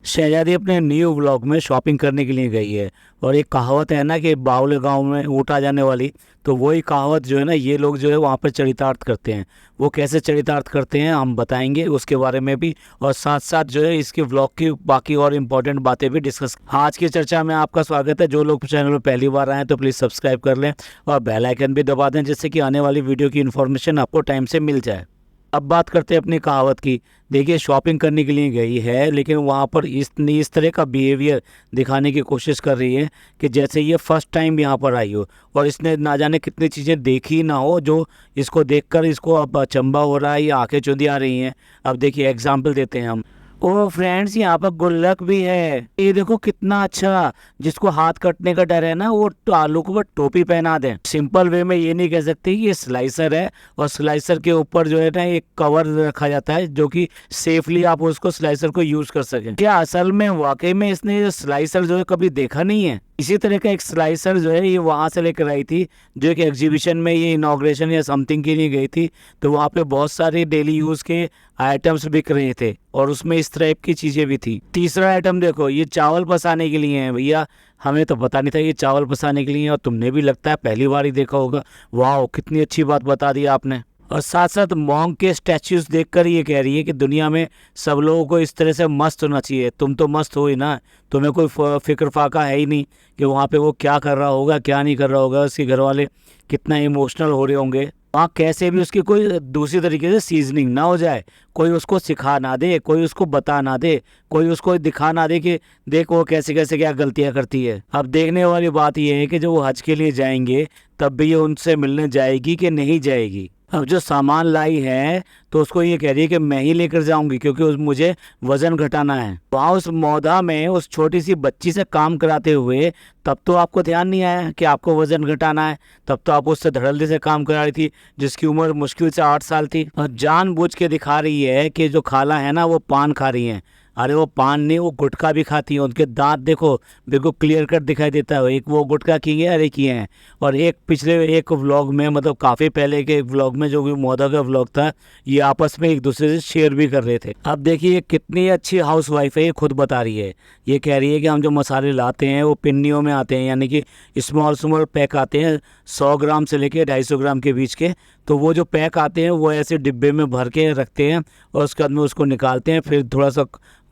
शहजादी अपने new vlog में shopping करने के लिए गई है। और एक कहावत है ना कि बावले गांव में ऊँट आ जाने वाली, तो वही कहावत जो है ना, ये लोग जो है वहाँ पर चरितार्थ करते हैं। वो कैसे चरितार्थ करते हैं हम बताएंगे उसके बारे में भी, और साथ साथ जो है इसके व्लॉग की बाकी और इम्पोर्टेंट बातें भी डिस्कस। आज की चर्चा में आपका स्वागत है। जो लोग चैनल पर पहली बार आए हैं तो प्लीज़ सब्सक्राइब कर लें और बेल आइकन भी दबा दें, जिससे कि आने वाली वीडियो की इन्फॉर्मेशन आपको टाइम से मिल जाए। अब बात करते हैं अपनी कहावत की। देखिए, शॉपिंग करने के लिए गई है, लेकिन वहाँ पर इस तरह का बिहेवियर दिखाने की कोशिश कर रही है कि जैसे ये फर्स्ट टाइम यहाँ पर आई हो और इसने ना जाने कितनी चीज़ें देखी ना हो, जो इसको देखकर इसको अब अचंभा हो रहा है या आंखें चुंधी आ रही हैं। अब देखिए एग्जाम्पल देते हैं हम। ओ फ्रेंड्स, यहाँ पर गुल्लक भी है, ये देखो कितना अच्छा। जिसको हाथ कटने का डर है ना, वो आलू को टोपी पहना दें। सिंपल वे में ये नहीं कह सकते कि ये स्लाइसर है, और स्लाइसर के ऊपर जो है ना एक कवर रखा जाता है जो कि सेफली आप उसको स्लाइसर को यूज कर सकें। क्या असल में वाकई में इसने स्लाइसर जो है कभी देखा नहीं है? इसी तरह का एक स्लाइसर जो है ये वहाँ से लेकर आई थी, जो एक एग्जीबिशन में ये इनॉग्रेशन या समथिंग के लिए गई थी। तो वहाँ पे बहुत सारे डेली यूज़ के आइटम्स बिक रहे थे और उसमें इस तरह की चीज़ें भी थी। तीसरा आइटम देखो, ये चावल पसाने के लिए है भैया। हमें तो पता नहीं था ये चावल पसाने के लिए है, और तुमने भी लगता है पहली बार ही देखा होगा। वाह, कितनी अच्छी बात बता दी आपने। और साथ साथ मॉन्क के स्टैच्यूज देखकर ये कह रही है कि दुनिया में सब लोगों को इस तरह से मस्त होना चाहिए। तुम तो मस्त हो ही ना, तुम्हें कोई फिक्र फाका है ही नहीं कि वहाँ पे वो क्या कर रहा होगा क्या नहीं कर रहा होगा, उसके घर वाले कितना इमोशनल हो रहे होंगे। वहाँ कैसे भी उसकी कोई दूसरी तरीके से सीजनिंग ना हो जाए, कोई उसको सिखा ना दे, कोई उसको बता ना दे, कोई उसको दिखा ना दे कि देख वो कैसे कैसे क्या गलतियाँ करती है। अब देखने वाली बात यह है कि जब वो हज के लिए जाएंगे तब भी ये उनसे मिलने जाएगी कि नहीं जाएगी। अब जो सामान लाई है तो उसको ये कह रही है कि मैं ही लेकर जाऊंगी, क्योंकि मुझे वजन घटाना है। वहाँ उस मौदा में उस छोटी सी बच्ची से काम कराते हुए तब तो आपको ध्यान नहीं आया कि आपको वजन घटाना है। तब तो आप उससे धड़ल्ले से काम करा रही थी, जिसकी उम्र मुश्किल से 8 साल थी, और जानबूझ के दिखा रही है कि जो खाला है ना वो पान खा रही है। अरे वो पान नहीं, वो गुटखा भी खाती है। उनके दांत देखो, बिल्कुल क्लियर कट दिखाई देता है। एक वो गुटखा किए हैं, अरे किए हैं। और एक पिछले एक व्लॉग में, मतलब काफ़ी पहले के व्लॉग में, जो भी मोदा का व्लॉग था, ये आपस में एक दूसरे से शेयर भी कर रहे थे। अब देखिए कितनी अच्छी हाउस वाइफ है, ये खुद बता रही है। ये कह रही है कि हम जो मसाले लाते हैं वो पिन्नियों में आते हैं, यानी कि स्मॉल स्मॉल पैक आते हैं, 100 ग्राम से लेके 250 ग्राम के बीच के। तो वो जो पैक आते हैं वो ऐसे डिब्बे में भर के रखते हैं, और उसके बाद में उसको निकालते हैं, फिर थोड़ा सा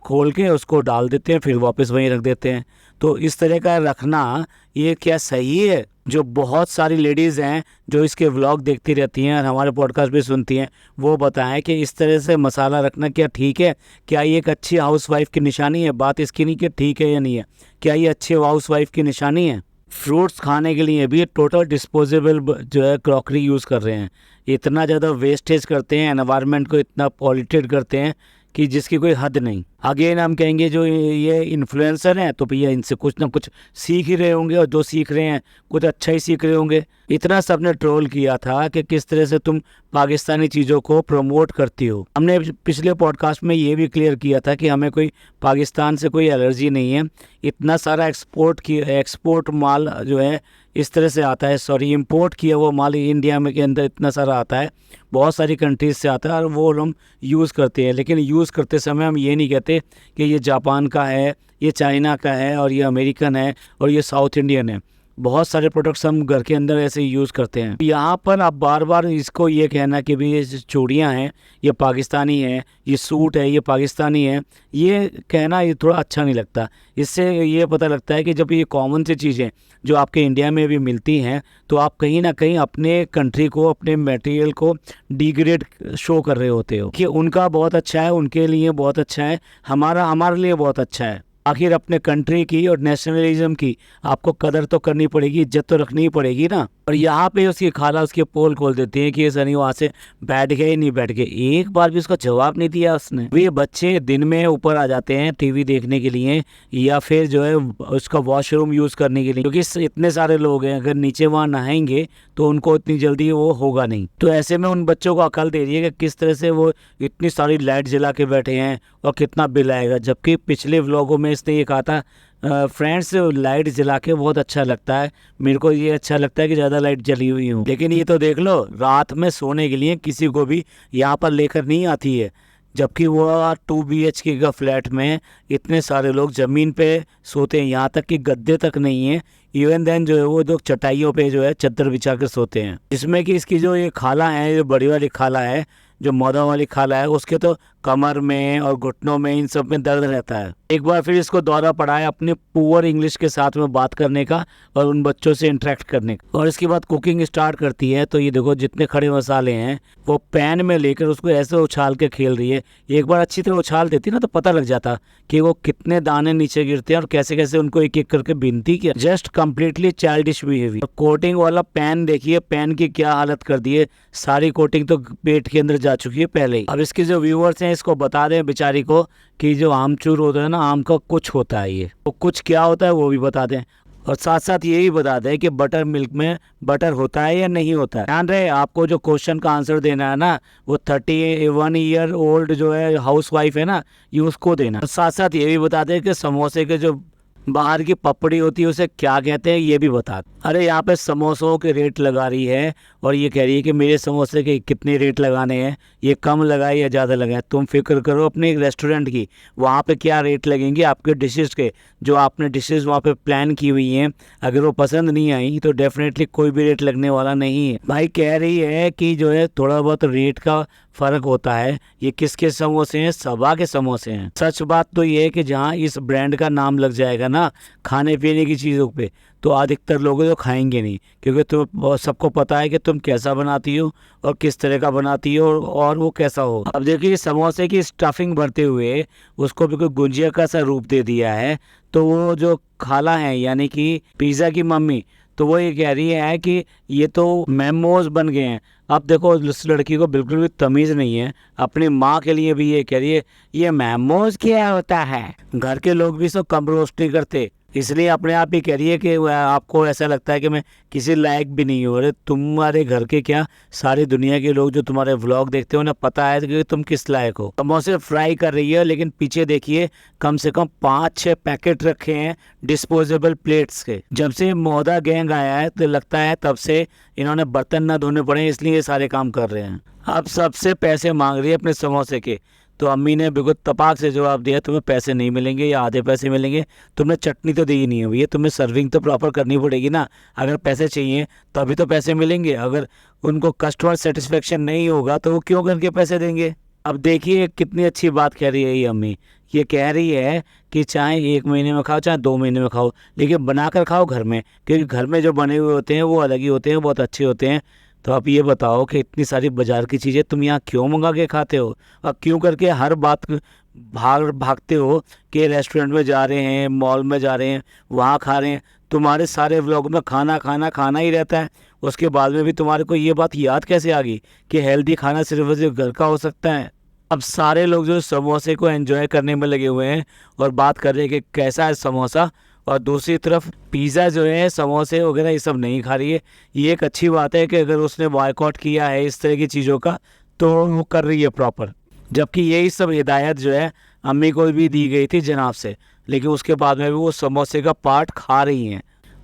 खोल के उसको डाल देते हैं, फिर वापस वहीं रख देते हैं। तो इस तरह का रखना ये क्या सही है? जो बहुत सारी लेडीज़ हैं जो इसके व्लॉग देखती रहती हैं और हमारे पॉडकास्ट भी सुनती हैं, वो बताएं कि इस तरह से मसाला रखना क्या ठीक है? क्या ये एक अच्छी हाउसवाइफ की निशानी है? बात इसकी नहीं कि ठीक है या नहीं है, क्या ये अच्छी हाउसवाइफ की निशानी है? फ्रूट्स खाने के लिए भी टोटल डिस्पोजेबल जो है क्रॉकरी यूज़ कर रहे हैं। इतना ज़्यादा वेस्टेज करते हैं, एनवायरनमेंट को इतना पॉल्यूटेड करते हैं कि जिसकी कोई हद नहीं। अगेन हम कहेंगे जो ये इन्फ्लुएंसर हैं तो भैया इनसे कुछ ना कुछ सीख ही रहे होंगे, और जो सीख रहे हैं कुछ अच्छा ही सीख रहे होंगे। इतना सबने ट्रोल किया था कि किस तरह से तुम पाकिस्तानी चीज़ों को प्रमोट करती हो। हमने पिछले पॉडकास्ट में ये भी क्लियर किया था कि हमें कोई पाकिस्तान से कोई एलर्जी नहीं है। इतना सारा एक्सपोर्ट माल जो है इस तरह से आता है, सॉरी इंपोर्ट किया वो माल इंडिया में के अंदर इतना सारा आता है, बहुत सारी कंट्रीज से आता है, और वो हम यूज़ करते हैं। लेकिन यूज़ करते समय हम ये नहीं कहते कि ये जापान का है, ये चाइना का है, और ये अमेरिकन है, और ये साउथ इंडियन है। बहुत सारे प्रोडक्ट्स हम घर के अंदर ऐसे यूज़ करते हैं। यहाँ पर आप बार बार इसको ये कहना कि भाई ये चूड़ियाँ हैं ये पाकिस्तानी है, ये सूट है ये पाकिस्तानी है, ये कहना ये थोड़ा अच्छा नहीं लगता। इससे ये पता लगता है कि जब ये कॉमन सी चीज़ें जो आपके इंडिया में भी मिलती हैं, तो आप कहीं ना कहीं अपने कंट्री को, अपने मटेरियल को डिग्रेड शो कर रहे होते हो कि उनका बहुत अच्छा है, उनके लिए बहुत अच्छा है, हमारे लिए बहुत अच्छा है। आखिर अपने कंट्री की और नेशनलिज्म की आपको कदर तो करनी पड़ेगी, इज्जत तो रखनी ही पड़ेगी ना। और यहाँ पे उसकी खाला उसके पोल खोल देती है कि ये सनी वहाँ से बैठ गए नहीं बैठ गए, एक बार भी उसका जवाब नहीं दिया उसने। ये बच्चे दिन में ऊपर आ जाते हैं टीवी देखने के लिए, या फिर जो है उसका वॉशरूम यूज़ करने के लिए, क्योंकि इतने सारे लोग हैं, अगर नीचे वहाँ नहाएंगे तो उनको इतनी जल्दी वो होगा नहीं। तो ऐसे में उन बच्चों को अकल दे रही है कि किस तरह से वो इतनी सारी लाइट जला के बैठे हैं और कितना बिल आएगा। जबकि पिछले व्लॉगों में इसने ये कहा था फ्रेंड्स लाइट जला के बहुत अच्छा लगता है, मेरे को ये अच्छा लगता है कि ज़्यादा लाइट जली हुई हूँ। लेकिन ये तो देख लो, रात में सोने के लिए किसी को भी यहाँ पर लेकर नहीं आती है। जबकि वो 2 BHK का फ्लैट में इतने सारे लोग ज़मीन पे सोते हैं, यहाँ तक कि गद्दे तक नहीं है। इवन देन जो है वो लोग चटाइयों पे जो है चादर बिछा कर सोते हैं। जिसमें कि इसकी जो ये खाला है, जो बड़ी वाली खाला है, जो मौदा वाली खाला है, उसके तो कमर में और घुटनों में इन सब में दर्द रहता है। एक बार फिर इसको दौरा पड़ा है अपने पुअर इंग्लिश के साथ में बात करने का और उन बच्चों से इंटरेक्ट करने का। और इसके बाद कुकिंग स्टार्ट करती है। तो ये देखो जितने खड़े मसाले हैं वो पैन में लेकर उसको ऐसे उछाल के खेल रही है। एक बार अच्छी तरह उछाल देती ना तो पता लग जाता कि वो कितने दाने नीचे गिरते हैं और कैसे कैसे उनको एक एक करके बीनती किया। Just completely childish behaviour. Coating वाला पैन देखिए, पैन की क्या हालत कर दी है। सारी कोटिंग तो पेट के अंदर जा चुकी है पहले ही। अब इसके जो व्यूअर्स हैं इसको बता दें बेचारी को कि जो आमचूर होता है ना, आम का कुछ होता है ये, तो कुछ क्या होता है वो भी बता दें। और साथ साथ ये भी बता दें कि बटर मिल्क में बटर होता है या नहीं होता है। ध्यान रहे, आपको जो क्वेश्चन का आंसर देना है ना, वो 31 ईयर ओल्ड जो है हाउस वाइफ है ना, ये उसको देना। और साथ साथ ये भी बता दें कि समोसे के जो बाहर की पपड़ी होती है उसे क्या कहते हैं, ये भी बता। अरे यहाँ पे समोसों के रेट लगा रही है और ये कह रही है कि मेरे समोसे के कितने रेट लगाने हैं, ये कम लगाए या ज़्यादा लगाए। तुम फिक्र करो अपने रेस्टोरेंट की, वहाँ पे क्या रेट लगेंगे आपके डिशेस के, जो आपने डिशेस वहाँ पे प्लान की हुई हैं। अगर वो पसंद नहीं आई तो डेफिनेटली कोई भी रेट लगने वाला नहीं है। भाई कह रही है कि जो है थोड़ा बहुत रेट का फर्क होता है। ये किसके समोसे हैं? सबा के समोसे हैं। सच बात तो ये है कि जहाँ इस ब्रांड का नाम लग जाएगा ना खाने पीने की चीज़ों पे, तो अधिकतर लोग तो खाएंगे नहीं, क्योंकि तुम सबको पता है कि तुम कैसा बनाती हो और किस तरह का बनाती हो और वो कैसा हो। अब देखिए समोसे की स्टफिंग भरते हुए उसको बिल्कुल गुंजिया का सा रूप दे दिया है। तो वो जो खाला है यानी कि पिज़्ज़ा की मम्मी, तो वो ये कह रही है कि ये तो मेमोज बन गए हैं। अब देखो उस लड़की को बिल्कुल भी तमीज़ नहीं है। अपनी माँ के लिए भी ये कह रही है ये मेमोज क्या होता है। घर के लोग भी सब कम रोस्ट नहीं करते, इसलिए अपने आप ही कह रही है कि आपको ऐसा लगता है कि मैं किसी लायक भी नहीं हूँ। अरे तुम्हारे घर के क्या, सारी दुनिया के लोग जो तुम्हारे व्लॉग देखते हो ना, पता है कि तुम किस लायक हो। समोसे फ्राई कर रही है, लेकिन पीछे देखिए कम से कम 5-6 पैकेट रखे हैं डिस्पोजेबल प्लेट्स के। जब से मोदा गैंग आया है तो लगता है तब से इन्होंने बर्तन ना धोने पड़े, इसलिए ये सारे काम कर रहे हैं। अब सबसे पैसे मांग रही है अपने समोसे के। तो अम्मी ने बिल्कुल तपाक से जवाब दिया, तुम्हें पैसे नहीं मिलेंगे या आधे पैसे मिलेंगे। तुमने चटनी तो दी नहीं है भैया, तुम्हें सर्विंग तो प्रॉपर करनी पड़ेगी ना। अगर पैसे चाहिए तभी तो पैसे मिलेंगे। अगर उनको कस्टमर सेटिस्फेक्शन नहीं होगा तो वो क्यों करके पैसे देंगे। अब देखिए कितनी अच्छी बात कह रही है ये अम्मी। ये कह रही है कि चाहे 1 महीने में खाओ चाहे 2 महीने में खाओ, लेकिन बना कर खाओ घर में, क्योंकि घर में जो बने हुए होते हैं वो अलग ही होते हैं, बहुत अच्छे होते हैं। तो आप ये बताओ कि इतनी सारी बाजार की चीज़ें तुम यहाँ क्यों मंगा के खाते हो और क्यों करके हर बात भागते हो कि रेस्टोरेंट में जा रहे हैं, मॉल में जा रहे हैं, वहाँ खा रहे हैं। तुम्हारे सारे व्लॉग में खाना खाना खाना ही रहता है। उसके बाद में भी तुम्हारे को ये बात याद कैसे आ गई कि हेल्दी खाना सिर्फ घर का हो सकता है। अब सारे लोग जो समोसे को एंजॉय करने में लगे हुए हैं और बात कर रहे हैं कि कैसा है समोसा, और दूसरी तरफ पिज़्ज़ा जो है, समोसे वगैरह ये सब नहीं खा रही है। ये एक अच्छी बात है कि अगर उसने बॉयकॉट किया है इस तरह की चीज़ों का तो वो कर रही है प्रॉपर। जबकि यही सब हिदायत जो है अम्मी को भी दी गई थी जनाब से, लेकिन उसके बाद में भी वो समोसे का पार्ट खा रही हैं।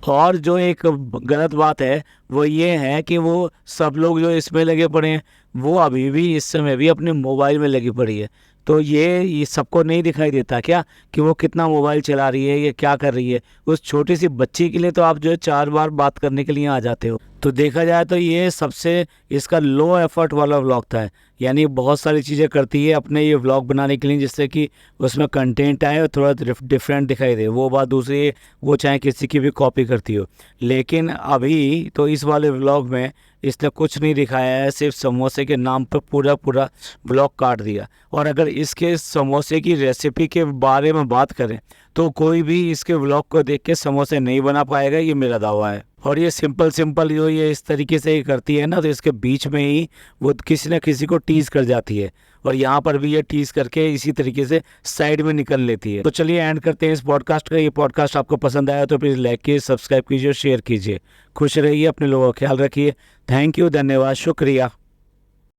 और जो एक गलत बात है वो ये है कि वो सब लोग जो इसमें लगे पड़े हैं वो अभी भी इस समय भी अपने मोबाइल में लगी पड़ी है। तो ये सबको नहीं दिखाई देता क्या कि वो कितना मोबाइल चला रही है, ये क्या कर रही है। उस छोटी सी बच्ची के लिए तो आप जो है 4 बार बात करने के लिए आ जाते हो। तो देखा जाए तो ये सबसे इसका लो एफर्ट वाला व्लॉग था। यानी बहुत सारी चीज़ें करती है अपने ये व्लॉग बनाने के लिए जिससे कि उसमें कंटेंट आए और थोड़ा डिफरेंट दिखाई दे। वो बात दूसरी है, वो चाहे किसी की भी कॉपी करती हो। लेकिन अभी तो इस वाले व्लॉग में इसने कुछ नहीं दिखाया है, सिर्फ समोसे के नाम पर पूरा व्लॉग काट दिया। और अगर इसके समोसे की रेसिपी के बारे में बात करें तो कोई भी इसके व्लॉग को देख के समोसे नहीं बना पाएगा, ये मेरा दावा है। और ये सिंपल जो ये इस तरीके से ही करती है ना, तो इसके बीच में ही वो किसी न किसी को टीज कर जाती है। और यहाँ पर भी ये टीज करके इसी तरीके से साइड में निकल लेती है। तो चलिए एंड करते हैं इस पॉडकास्ट का। ये पॉडकास्ट आपको पसंद आया तो प्लीज़ लाइक कीजिए, सब्सक्राइब कीजिए, शेयर कीजिए। खुश रहिए, अपने लोगों का ख्याल रखिए। थैंक यू, धन्यवाद, शुक्रिया।